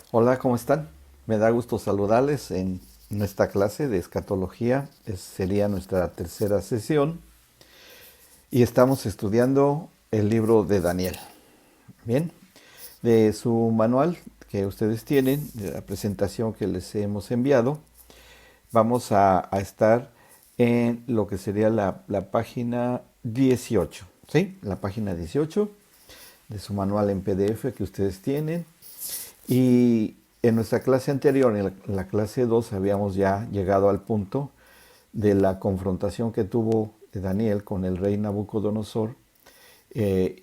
Hola, ¿cómo están? Me da gusto saludarles en nuestra clase de escatología. Sería nuestra tercera sesión y estamos estudiando el libro de Daniel. Bien, de su manual que ustedes tienen, de la presentación que les hemos enviado, vamos a estar en lo que sería la página 18, ¿sí? La página 18 de su manual en PDF que ustedes tienen. Y en nuestra clase anterior, en la clase 2, habíamos ya llegado al punto de la confrontación que tuvo Daniel con el rey Nabucodonosor,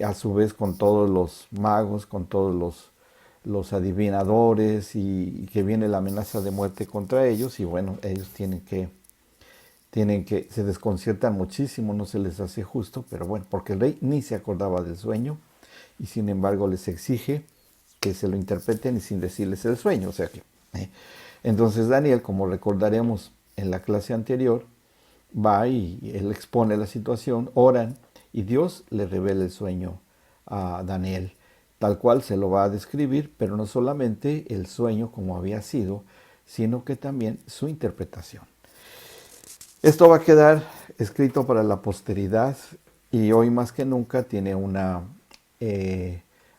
a su vez con todos los magos, con todos los adivinadores, y que viene la amenaza de muerte contra ellos. Y bueno, ellos se desconciertan muchísimo, no se les hace justo, pero bueno, porque el rey ni se acordaba del sueño y sin embargo les exige que se lo interpreten y sin decirles el sueño. O sea que, entonces Daniel, como recordaremos en la clase anterior, va y él expone la situación, oran y Dios le revela el sueño a Daniel, tal cual se lo va a describir, pero no solamente el sueño como había sido, sino que también su interpretación. Esto va a quedar escrito para la posteridad y hoy más que nunca tiene una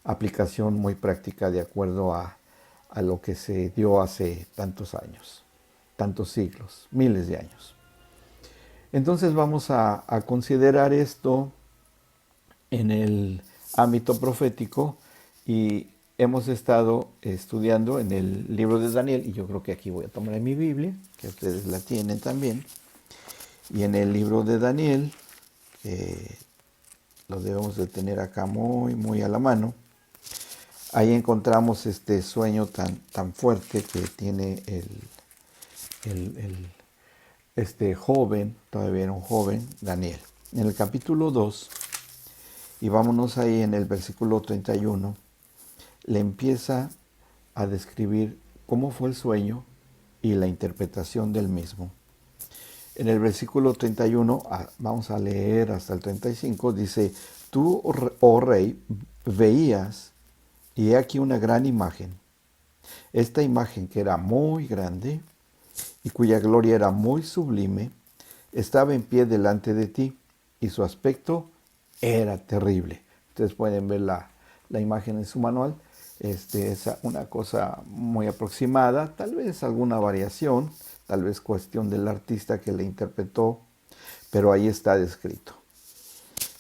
aplicación muy práctica de acuerdo a lo que se dio hace tantos años, tantos siglos, miles de años. Entonces vamos a considerar esto en el ámbito profético y hemos estado estudiando en el libro de Daniel, y yo creo que aquí voy a tomar en mi Biblia, que ustedes la tienen también, y en el libro de Daniel, que lo debemos de tener acá muy, muy a la mano, ahí encontramos este sueño tan fuerte que tiene el, el, este joven, todavía era un joven, Daniel. En el capítulo 2, y vámonos ahí en el versículo 31, le empieza a describir cómo fue el sueño y la interpretación del mismo. En el versículo 31, vamos a leer hasta el 35, dice, tú, oh rey, veías, y he aquí una gran imagen. Esta imagen, que era muy grande y cuya gloria era muy sublime, estaba en pie delante de ti, y su aspecto era terrible. Ustedes pueden ver la imagen en su manual. Es una cosa muy aproximada, tal vez alguna variación, tal vez cuestión del artista que le interpretó, pero ahí está descrito.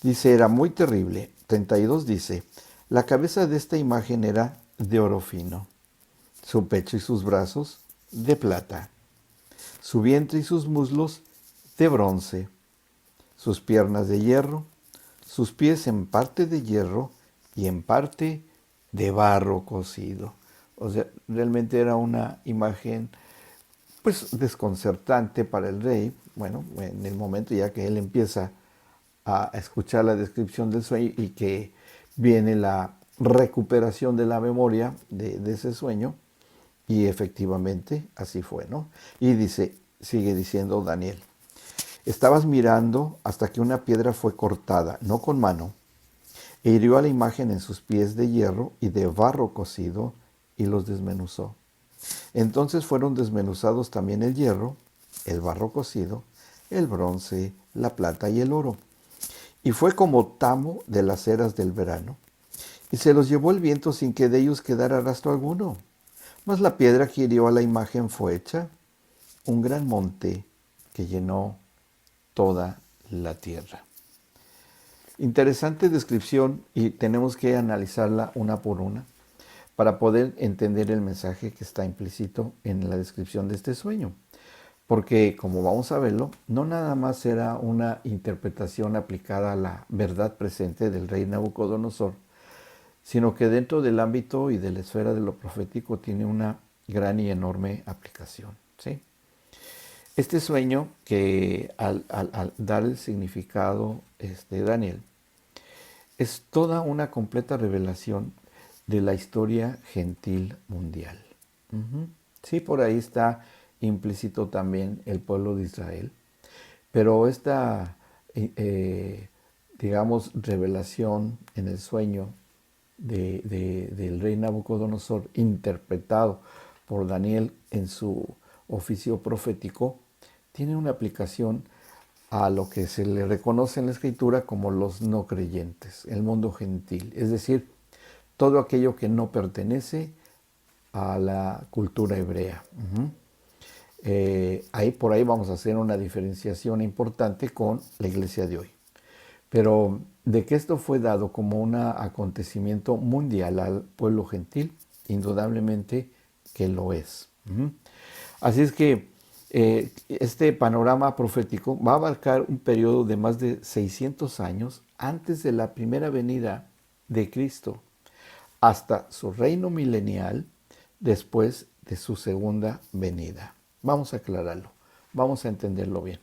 Dice, era muy terrible. 32 dice, la cabeza de esta imagen era de oro fino, su pecho y sus brazos de plata, su vientre y sus muslos de bronce, sus piernas de hierro, sus pies en parte de hierro y en parte de barro cocido. O sea, realmente era una imagen pues desconcertante para el rey. Bueno, en el momento ya que él empieza a escuchar la descripción del sueño y que viene la recuperación de la memoria de ese sueño, y efectivamente así fue, ¿no? Y dice, sigue diciendo Daniel, estabas mirando hasta que una piedra fue cortada, no con mano, e hirió a la imagen en sus pies de hierro y de barro cocido, y los desmenuzó. Entonces fueron desmenuzados también el hierro, el barro cocido, el bronce, la plata y el oro. Y fue como tamo de las eras del verano, y se los llevó el viento sin que de ellos quedara rastro alguno. Mas la piedra que hirió a la imagen fue hecha un gran monte que llenó toda la tierra. Interesante descripción, y tenemos que analizarla una por una para poder entender el mensaje que está implícito en la descripción de este sueño. Porque, como vamos a verlo, no nada más era una interpretación aplicada a la verdad presente del rey Nabucodonosor, sino que dentro del ámbito y de la esfera de lo profético tiene una gran y enorme aplicación, ¿sí? Este sueño, que al dar el significado Daniel, es toda una completa revelación de la historia gentil mundial. Ujú. Sí, por ahí está implícito también el pueblo de Israel, pero esta, digamos, revelación en el sueño del rey Nabucodonosor, interpretado por Daniel en su oficio profético, tiene una aplicación a lo que se le reconoce en la Escritura como los no creyentes, el mundo gentil, es decir, todo aquello que no pertenece a la cultura hebrea. Por ahí vamos a hacer una diferenciación importante con la iglesia de hoy. Pero de que esto fue dado como un acontecimiento mundial al pueblo gentil, indudablemente que lo es. Así es que este panorama profético va a abarcar un periodo de más de 600 años antes de la primera venida de Cristo, hasta su reino milenial después de su segunda venida. Vamos a aclararlo, vamos a entenderlo bien.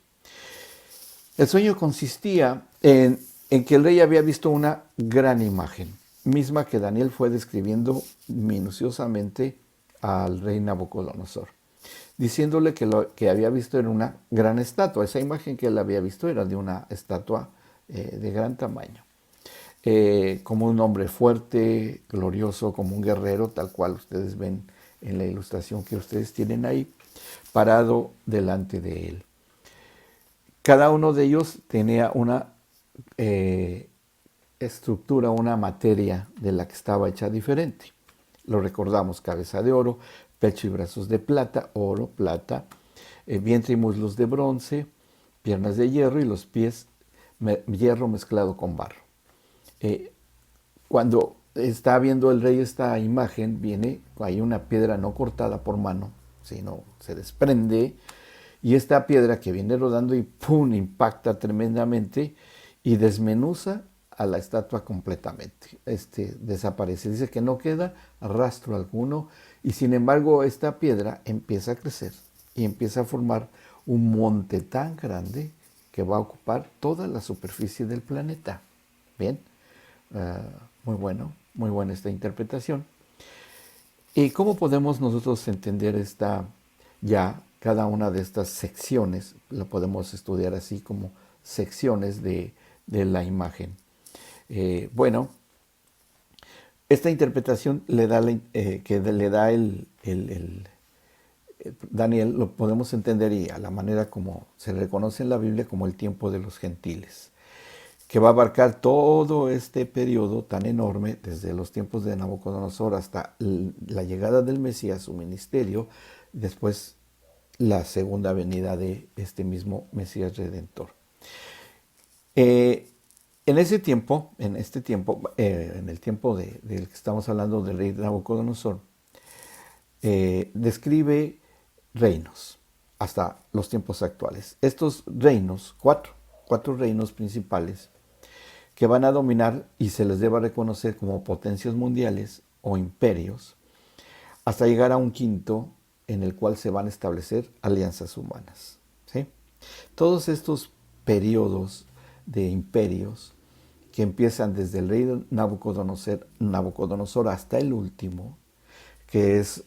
El sueño consistía en que el rey había visto una gran imagen, misma que Daniel fue describiendo minuciosamente al rey Nabucodonosor, diciéndole que lo que había visto era una gran estatua. Esa imagen que él había visto era de una estatua de gran tamaño. Como un hombre fuerte, glorioso, como un guerrero, tal cual ustedes ven en la ilustración que ustedes tienen ahí, parado delante de él. Cada uno de ellos tenía una estructura, una materia de la que estaba hecha diferente. Lo recordamos: cabeza de oro, pecho y brazos de plata, oro, plata, vientre y muslos de bronce, piernas de hierro y los pies hierro mezclado con barro. Cuando está viendo el rey esta imagen, hay una piedra no cortada por mano, sino se desprende, y esta piedra que viene rodando y ¡pum!, impacta tremendamente y desmenuza a la estatua completamente. Desaparece. Dice que no queda rastro alguno, y sin embargo esta piedra empieza a crecer y empieza a formar un monte tan grande que va a ocupar toda la superficie del planeta. Bien, muy buena esta interpretación. ¿Y cómo podemos nosotros entender cada una de estas secciones? Lo podemos estudiar así, como secciones de la imagen. Esta interpretación que le da Daniel, lo podemos entender, y a la manera como se reconoce en la Biblia, como el tiempo de los gentiles, que va a abarcar todo este periodo tan enorme, desde los tiempos de Nabucodonosor hasta la llegada del Mesías, su ministerio, después la segunda venida de este mismo Mesías Redentor. En este tiempo, en el tiempo del que estamos hablando, del rey Nabucodonosor, describe reinos hasta los tiempos actuales. Estos reinos, cuatro reinos principales, que van a dominar y se les deba reconocer como potencias mundiales o imperios, hasta llegar a un quinto en el cual se van a establecer alianzas humanas. ¿Sí? Todos estos periodos de imperios, que empiezan desde el rey Nabucodonosor hasta el último, que es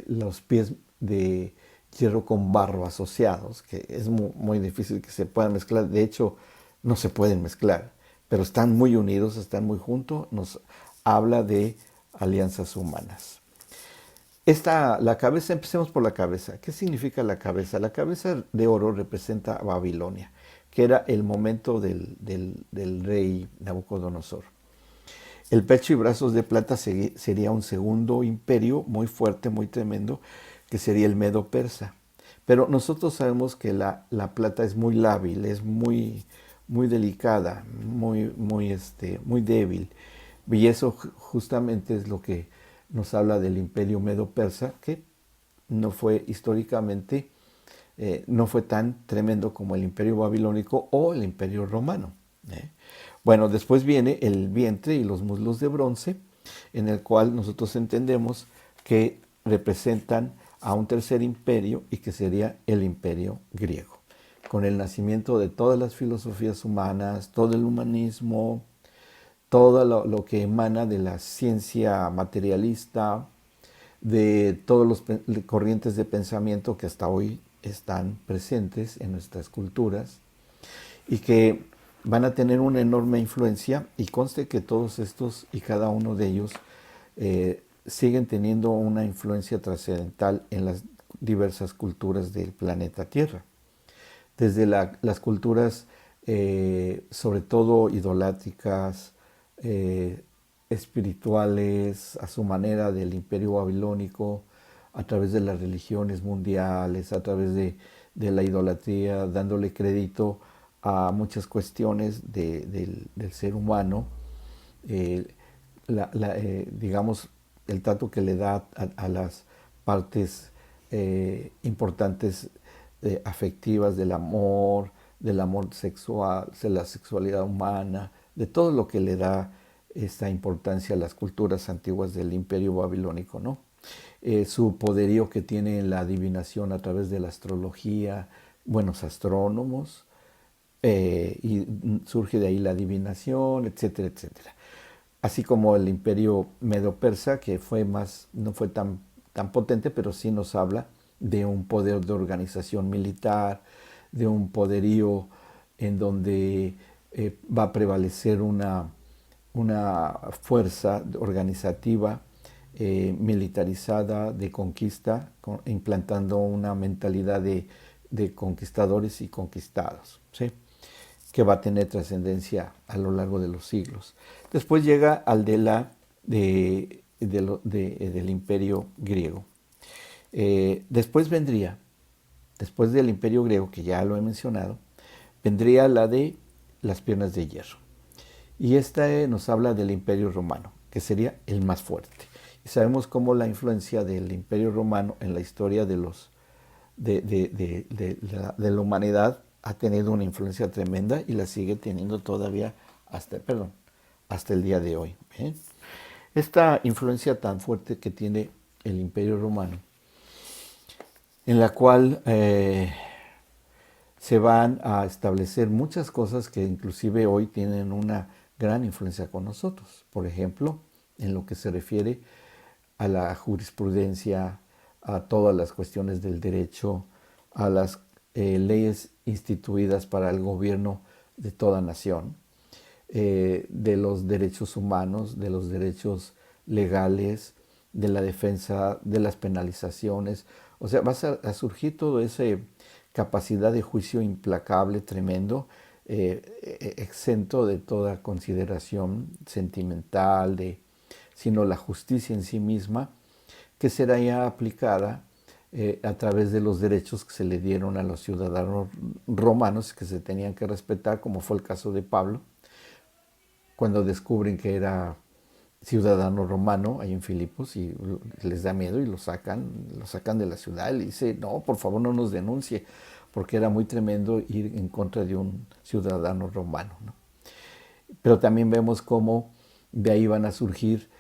los pies de hierro con barro asociados, que es muy difícil que se puedan mezclar. De hecho, no se pueden mezclar, pero están muy unidos, están muy juntos. Nos habla de alianzas humanas. La cabeza, empecemos por la cabeza. ¿Qué significa la cabeza? La cabeza de oro representa a Babilonia, que era el momento del rey Nabucodonosor. El pecho y brazos de plata sería un segundo imperio muy fuerte, muy tremendo, que sería el Medo-Persa. Pero nosotros sabemos que la plata es muy lábil, es muy delicada, muy débil. Y eso justamente es lo que nos habla del imperio Medo-Persa, que no fue históricamente, no fue tan tremendo como el imperio babilónico o el imperio romano. Bueno, después viene el vientre y los muslos de bronce, en el cual nosotros entendemos que representan a un tercer imperio, y que sería el imperio griego, con el nacimiento de todas las filosofías humanas, todo el humanismo, todo lo que emana de la ciencia materialista, de todas las corrientes de pensamiento que hasta hoy están presentes en nuestras culturas, y que van a tener una enorme influencia, y conste que todos estos y cada uno de ellos siguen teniendo una influencia trascendental en las diversas culturas del planeta Tierra. Desde las culturas sobre todo idolátricas, espirituales, a su manera del imperio babilónico, a través de las religiones mundiales, a través de la idolatría, dándole crédito a muchas cuestiones del ser humano, eh, digamos, el trato que le da a las partes importantes afectivas del amor sexual, de la sexualidad humana, de todo lo que le da esta importancia a las culturas antiguas del imperio babilónico, ¿no? Su poderío que tiene en la adivinación a través de la astrología, buenos astrónomos, y surge de ahí la adivinación, etcétera, etcétera. Así como el imperio medo-persa, que no fue tan potente, pero sí nos habla de un poder de organización militar, de un poderío en donde va a prevalecer una fuerza organizativa militarizada de conquista, implantando una mentalidad de conquistadores y conquistados, ¿sí? Que va a tener trascendencia a lo largo de los siglos. Después llega al del imperio griego. Después del imperio griego, que ya lo he mencionado, vendría la de las piernas de hierro. Y esta nos habla del imperio romano, que sería el más fuerte. Y sabemos cómo la influencia del imperio romano en la historia de la humanidad ha tenido una influencia tremenda y la sigue teniendo todavía hasta el día de hoy. Esta influencia tan fuerte que tiene el imperio romano, en la cual se van a establecer muchas cosas que inclusive hoy tienen una gran influencia con nosotros. Por ejemplo, en lo que se refiere a la jurisprudencia, a todas las cuestiones del derecho, a las leyes instituidas para el gobierno de toda nación, de los derechos humanos, de los derechos legales, de la defensa, de las penalizaciones. O sea, va a surgir toda esa capacidad de juicio implacable, tremendo, exento de toda consideración sentimental, sino la justicia en sí misma, que será ya aplicada a través de los derechos que se le dieron a los ciudadanos romanos, que se tenían que respetar, como fue el caso de Pablo, cuando descubren que era ciudadano romano ahí en Filipos, y les da miedo y lo sacan de la ciudad. Y le dice, no, por favor no nos denuncie, porque era muy tremendo ir en contra de un ciudadano romano, ¿no? Pero también vemos cómo de ahí van a surgir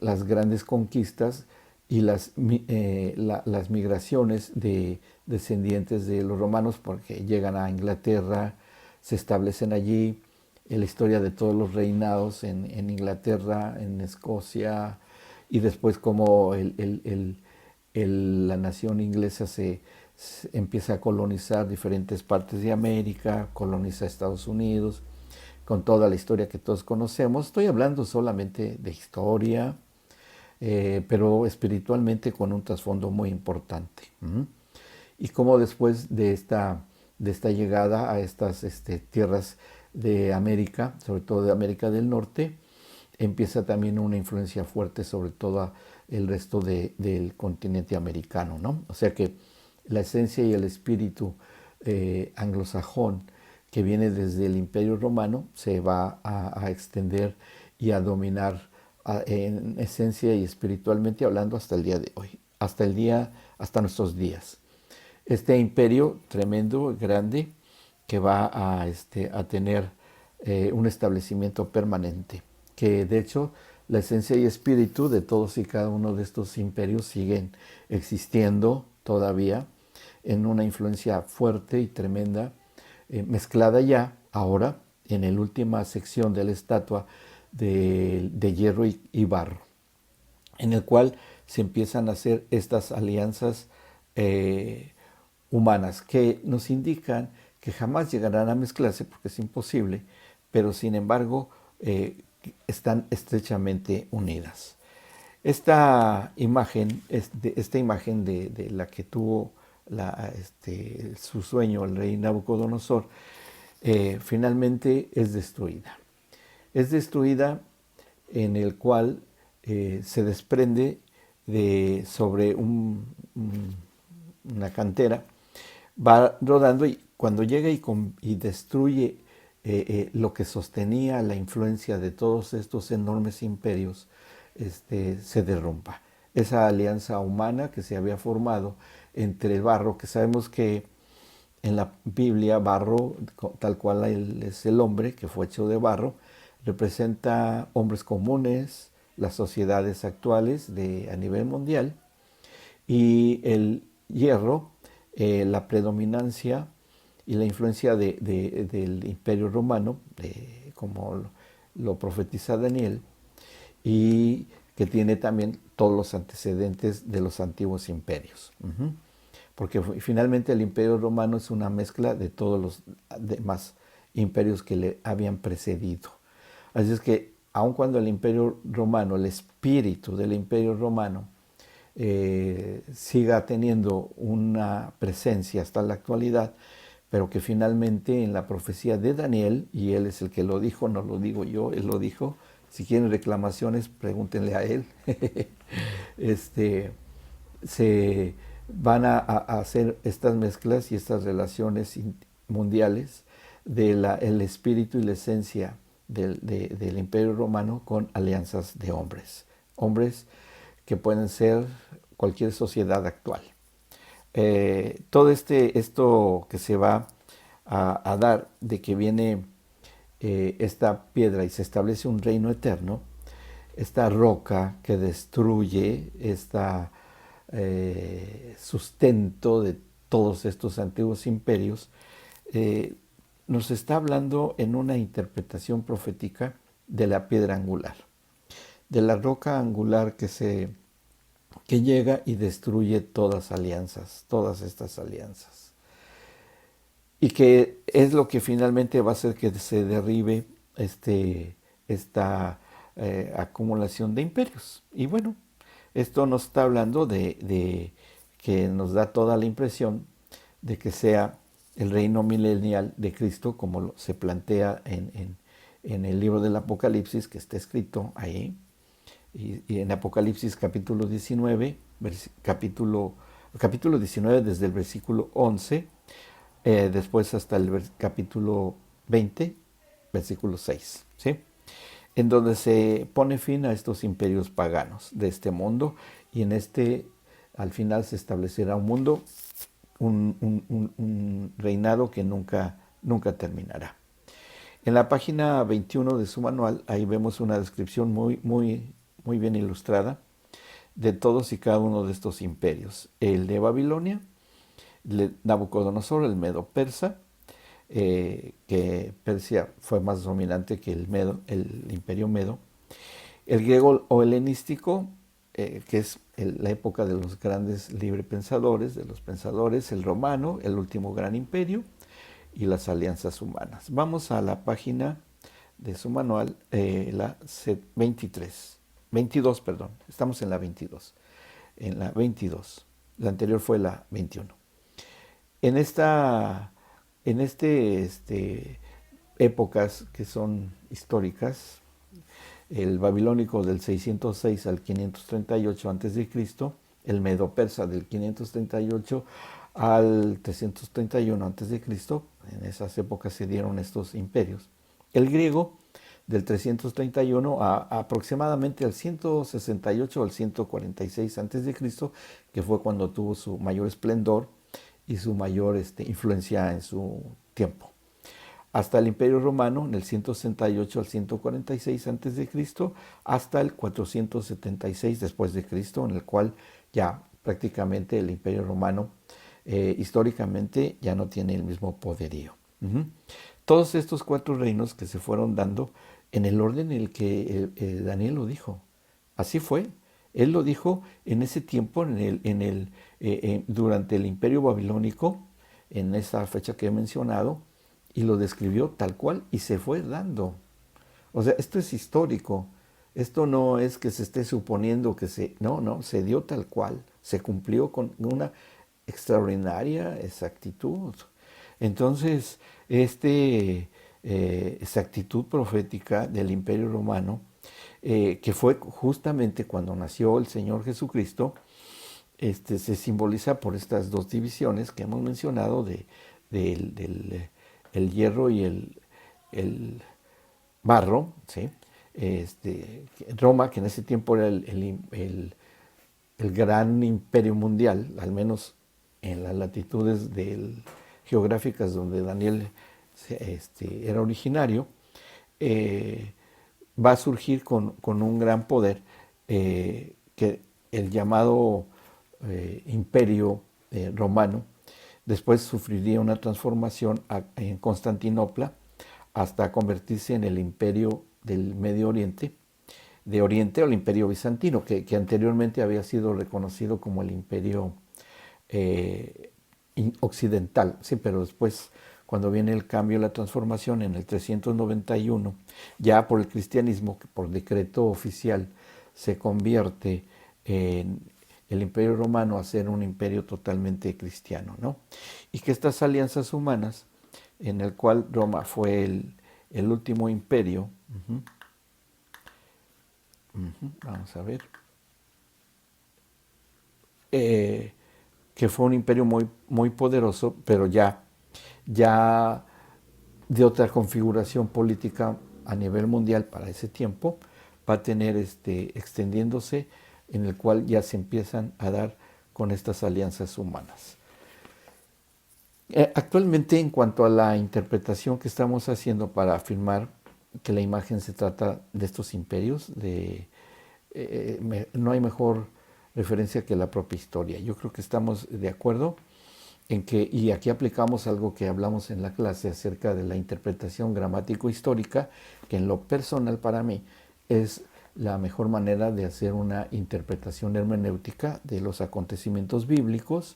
las grandes conquistas y las migraciones de descendientes de los romanos, porque llegan a Inglaterra, se establecen allí, la historia de todos los reinados en Inglaterra, en Escocia, y después como la nación inglesa se empieza a colonizar diferentes partes de América, coloniza Estados Unidos, con toda la historia que todos conocemos. Estoy hablando solamente de historia, pero espiritualmente con un trasfondo muy importante. Y cómo después de esta llegada a estas tierras de América, sobre todo de América del Norte, empieza también una influencia fuerte sobre todo el resto del continente americano, ¿no? O sea que la esencia y el espíritu anglosajón que viene desde el Imperio Romano se va a extender y a dominar en esencia y espiritualmente hablando hasta el día de hoy, hasta nuestros días. Este imperio tremendo, grande, que va a tener un establecimiento permanente, que de hecho la esencia y espíritu de todos y cada uno de estos imperios siguen existiendo todavía en una influencia fuerte y tremenda, mezclada ya ahora en la última sección de la estatua de hierro y barro, en el cual se empiezan a hacer estas alianzas humanas que nos indican que jamás llegarán a mezclarse porque es imposible, pero sin embargo están estrechamente unidas. Esta imagen, de la que tuvo su sueño el rey Nabucodonosor, finalmente es destruida. Es destruida en el cual se desprende sobre una cantera, va rodando y cuando llega y destruye lo que sostenía la influencia de todos estos enormes imperios, se derrumba. Esa alianza humana que se había formado entre el barro, que sabemos que en la Biblia barro, tal cual es el hombre que fue hecho de barro, representa hombres comunes, las sociedades actuales a nivel mundial, y el hierro, la predominancia y la influencia del Imperio Romano, como lo profetiza Daniel, y que tiene también todos los antecedentes de los antiguos imperios. Porque finalmente el Imperio Romano es una mezcla de todos los demás imperios que le habían precedido. Así es que, aun cuando el Imperio Romano, el espíritu del Imperio Romano, siga teniendo una presencia hasta la actualidad, pero que finalmente en la profecía de Daniel, y él es el que lo dijo, no lo digo yo, él lo dijo, si quieren reclamaciones, pregúntenle a él, se van a hacer estas mezclas y estas relaciones mundiales del espíritu y la esencia del Imperio Romano con alianzas de hombres. Hombres que pueden ser cualquier sociedad actual. Todo esto que se va a dar de que viene esta piedra y se establece un reino eterno, esta roca que destruye esta sustento de todos estos antiguos imperios, nos está hablando en una interpretación profética de la piedra angular, de la roca angular que llega y destruye todas estas alianzas. Y que es lo que finalmente va a hacer que se derribe esta acumulación de imperios. Y bueno, esto nos está hablando de que nos da toda la impresión de que sea el reino milenial de Cristo, como se plantea en el libro del Apocalipsis, que está escrito ahí, y en Apocalipsis capítulo 19, capítulo 19 desde el versículo 11, después hasta el capítulo 20, versículo 6, ¿sí? En donde se pone fin a estos imperios paganos de este mundo, y al final se establecerá un mundo, un reinado que nunca terminará. En la página 21 de su manual, ahí vemos una descripción muy bien ilustrada de todos y cada uno de estos imperios. El de Babilonia, Nabucodonosor, el Medo-Persa, que Persia fue más dominante que el imperio Medo. El griego o helenístico, que es la época de los grandes librepensadores, de los pensadores, el romano, el último gran imperio, y las alianzas humanas. Vamos a la página de su manual, la 22, perdón, estamos en la 22. En la 22, la anterior fue la 21. En épocas que son históricas, el babilónico del 606 al 538 a.C., el medo-persa del 538 al 331 a.C., en esas épocas se dieron estos imperios. El griego del 331 a aproximadamente al 168 al 146 a.C., que fue cuando tuvo su mayor esplendor y su mayor influencia en su tiempo. Hasta el Imperio Romano, en el 168 al 146 a.C., hasta el 476 después de Cristo, en el cual ya prácticamente el Imperio Romano históricamente ya no tiene el mismo poderío. Todos estos 4 reinos que se fueron dando en el orden en el que Daniel lo dijo. Así fue. Él lo dijo en ese tiempo, durante el Imperio Babilónico, en esa fecha que he mencionado, y lo describió tal cual y se fue dando. O sea, esto es histórico. Esto no es que se esté suponiendo que se... No, no, se dio tal cual. Se cumplió con una extraordinaria exactitud. Entonces, exactitud profética del Imperio Romano, que fue justamente cuando nació el Señor Jesucristo, se simboliza por estas dos divisiones que hemos mencionado el hierro y el barro, ¿sí? Roma, que en ese tiempo era el gran imperio mundial, al menos en las latitudes geográficas donde Daniel era originario, va a surgir con un gran poder, que el llamado imperio romano después sufriría una transformación en Constantinopla hasta convertirse en el imperio del Medio Oriente, de Oriente o el imperio bizantino, que anteriormente había sido reconocido como el imperio occidental, sí, pero después, cuando viene el cambio, la transformación en el 391, ya por el cristianismo, que por decreto oficial se convierte en el imperio romano a ser un imperio totalmente cristiano, ¿no? Y que estas alianzas humanas, en el cual Roma fue el último imperio, vamos a ver, que fue un imperio muy, muy poderoso, pero ya de otra configuración política a nivel mundial para ese tiempo, va a tener extendiéndose, en el cual ya se empiezan a dar con estas alianzas humanas. Actualmente, en cuanto a la interpretación que estamos haciendo para afirmar que la imagen se trata de estos imperios, no hay mejor referencia que la propia historia. Yo creo que estamos de acuerdo en que, y aquí aplicamos algo que hablamos en la clase acerca de la interpretación gramático-histórica, que en lo personal para mí es la mejor manera de hacer una interpretación hermenéutica de los acontecimientos bíblicos.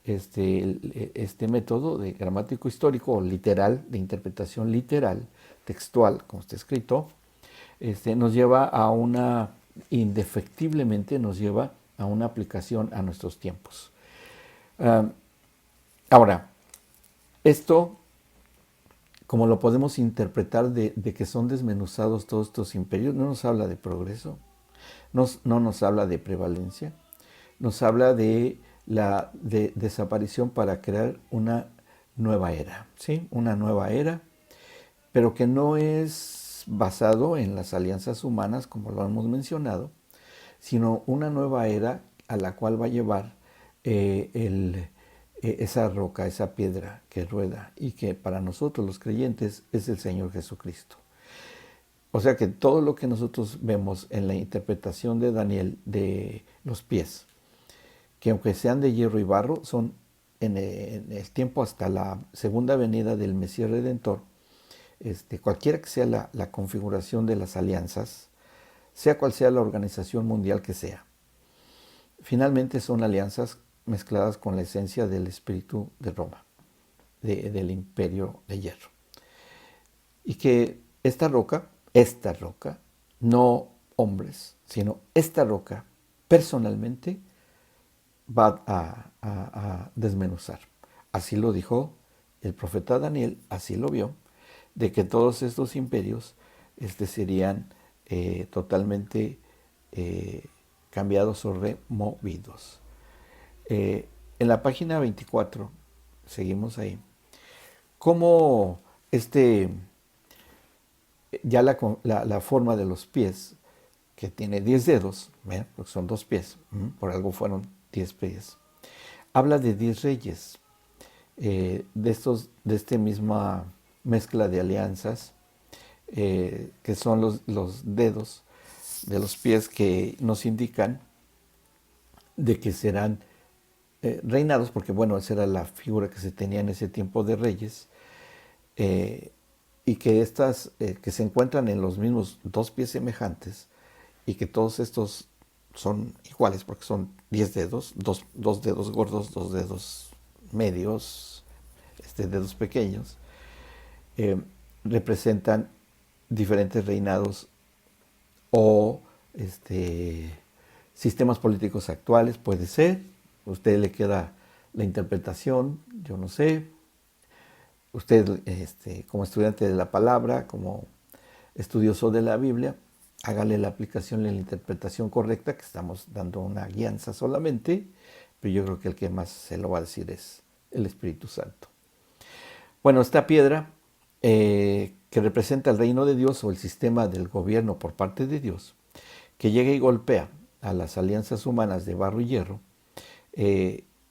Este método de gramático histórico o literal, de interpretación literal, textual, como está escrito, nos lleva a indefectiblemente nos lleva a una aplicación a nuestros tiempos. Ahora, esto, como lo podemos interpretar de que son desmenuzados todos estos imperios, no nos habla de progreso, no nos habla de prevalencia, nos habla de la desaparición para crear una nueva era, ¿sí? Una nueva era, pero que no es basado en las alianzas humanas, como lo hemos mencionado, sino una nueva era a la cual va a llevar esa roca, esa piedra que rueda, y que para nosotros los creyentes es el Señor Jesucristo. O sea que todo lo que nosotros vemos en la interpretación de Daniel de los pies, que aunque sean de hierro y barro, son en el tiempo hasta la segunda venida del Mesías Redentor, cualquiera que sea la configuración de las alianzas, sea cual sea la organización mundial que sea, finalmente son alianzas mezcladas con la esencia del espíritu de Roma, del imperio de hierro. Y que esta roca, no hombres, sino esta roca, personalmente, va a desmenuzar. Así lo dijo el profeta Daniel, así lo vio, de que todos estos imperios serían totalmente cambiados o removidos. En la página 24, seguimos ahí, cómo ya la forma de los pies, que tiene 10 dedos, porque son 2 pies, por algo fueron 10 pies, habla de 10 reyes, de esta misma mezcla de alianzas, que son los dedos de los pies que nos indican de que serán reinados, porque bueno, esa era la figura que se tenía en ese tiempo de reyes, y que estas que se encuentran en los mismos 2 pies semejantes, y que todos estos son iguales porque son 10 dedos, dos dedos gordos, 2 dedos medios, dedos pequeños, representan diferentes reinados o sistemas políticos actuales, puede ser. A usted le queda la interpretación, yo no sé. Usted, como estudiante de la palabra, como estudioso de la Biblia, hágale la aplicación y la interpretación correcta, que estamos dando una guianza solamente, pero yo creo que el que más se lo va a decir es el Espíritu Santo. Bueno, esta piedra que representa el reino de Dios o el sistema del gobierno por parte de Dios, que llega y golpea a las alianzas humanas de barro y hierro,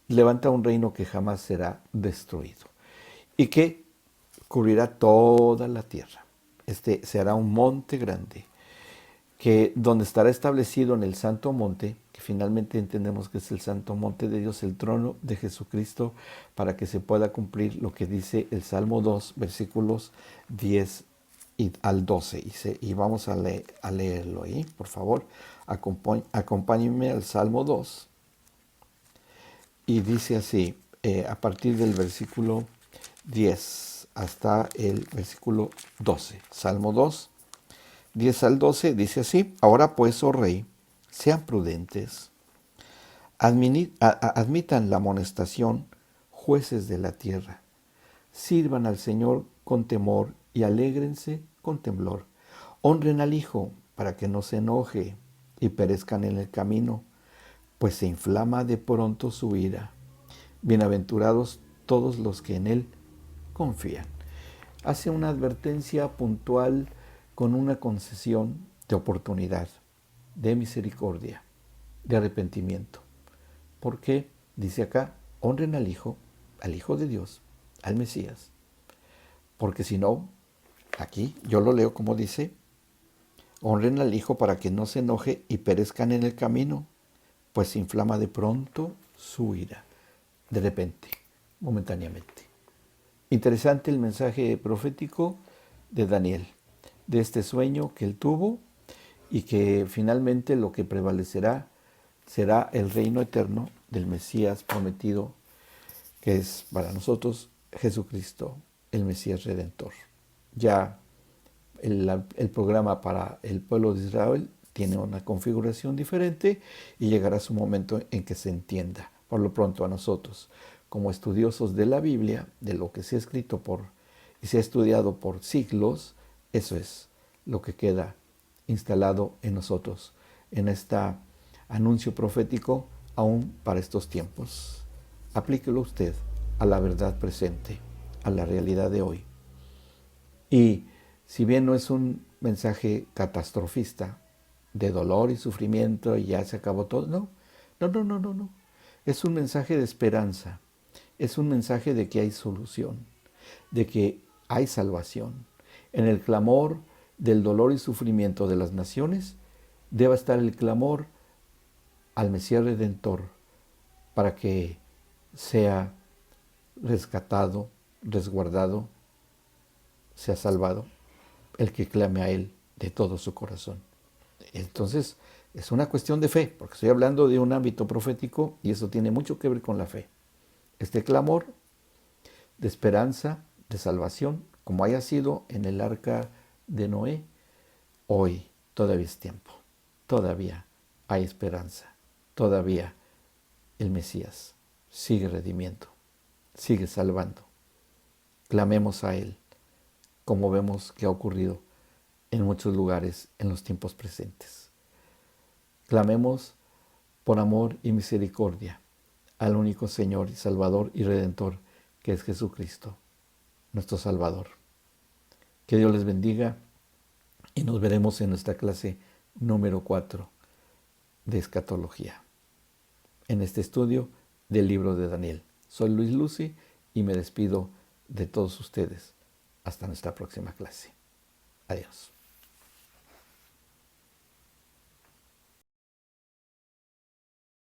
levanta un reino que jamás será destruido y que cubrirá toda la tierra. Será un monte grande, donde estará establecido en el santo monte, que finalmente entendemos que es el santo monte de Dios, el trono de Jesucristo, para que se pueda cumplir lo que dice el Salmo 2, versículos 10 al 12. Y vamos a leerlo ahí, por favor. Acompáñenme al Salmo 2. Y dice así, a partir del versículo 10 hasta el versículo 12. Salmo 2. 10 al 12 dice así: Ahora pues, oh rey, sean prudentes, admitan la amonestación, jueces de la tierra, sirvan al Señor con temor y alégrense con temblor. Honren al Hijo para que no se enoje y perezcan en el camino, pues se inflama de pronto su ira. Bienaventurados todos los que en Él confían. Hace una advertencia puntual con una concesión de oportunidad, de misericordia, de arrepentimiento. Porque, dice acá, honren al Hijo de Dios, al Mesías. Porque si no, aquí yo lo leo como dice, honren al Hijo para que no se enoje y perezcan en el camino, pues se inflama de pronto su ira, de repente, momentáneamente. Interesante el mensaje profético de Daniel, de este sueño que él tuvo y que finalmente lo que prevalecerá será el reino eterno del Mesías prometido, que es para nosotros Jesucristo, el Mesías Redentor. Ya el programa para el pueblo de Israel tiene una configuración diferente y llegará su momento en que se entienda. Por lo pronto a nosotros, como estudiosos de la Biblia, de lo que se ha escrito y se ha estudiado por siglos, eso es lo que queda instalado en nosotros, en este anuncio profético aún para estos tiempos. Aplíquelo usted a la verdad presente, a la realidad de hoy. Y si bien no es un mensaje catastrofista, de dolor y sufrimiento y ya se acabó todo, no. Es un mensaje de esperanza, es un mensaje de que hay solución, de que hay salvación. En el clamor del dolor y sufrimiento de las naciones debe estar el clamor al Mesías Redentor para que sea rescatado, resguardado, sea salvado el que clame a Él de todo su corazón. Entonces, es una cuestión de fe, porque estoy hablando de un ámbito profético y eso tiene mucho que ver con la fe. Este clamor de esperanza, de salvación, como haya sido en el arca de Noé, hoy todavía es tiempo, todavía hay esperanza, todavía el Mesías sigue redimiendo, sigue salvando. Clamemos a Él, como vemos que ha ocurrido en muchos lugares en los tiempos presentes. Clamemos por amor y misericordia al único Señor y Salvador y Redentor que es Jesucristo, nuestro Salvador. Que Dios les bendiga y nos veremos en nuestra clase número 4 de escatología, en este estudio del libro de Daniel. Soy Luis Lucy y me despido de todos ustedes. Hasta nuestra próxima clase. Adiós.